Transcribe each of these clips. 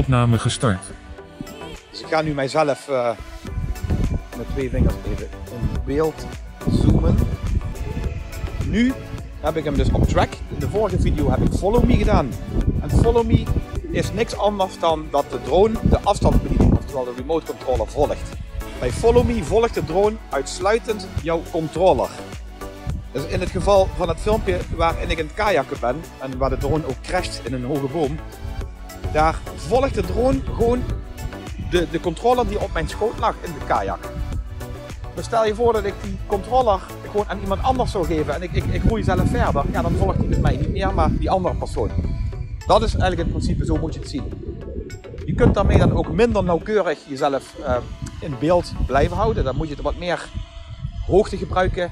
opname gestart. Dus ik ga nu mijzelf met 2 vingers even in beeld zoomen. Nu heb ik hem dus op track. In de vorige video heb ik Follow Me gedaan. En Follow Me is niks anders dan dat de drone de afstandsbediening, oftewel de remote controller, volgt. Bij Follow Me volgt de drone uitsluitend jouw controller. Dus in het geval van het filmpje waarin ik in het kajakken ben en waar de drone ook crasht in een hoge boom, daar volgt de drone gewoon de controller die op mijn schoot lag in de kajak. Dus stel je voor dat ik die controller gewoon aan iemand anders zou geven en ik roei zelf verder, ja, dan volgt die dus mij niet meer, maar die andere persoon. Dat is eigenlijk het principe, zo moet je het zien. Je kunt daarmee dan ook minder nauwkeurig jezelf in beeld blijven houden. Dan moet je wat meer hoogte gebruiken.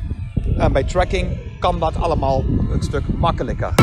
En bij tracking kan dat allemaal een stuk makkelijker.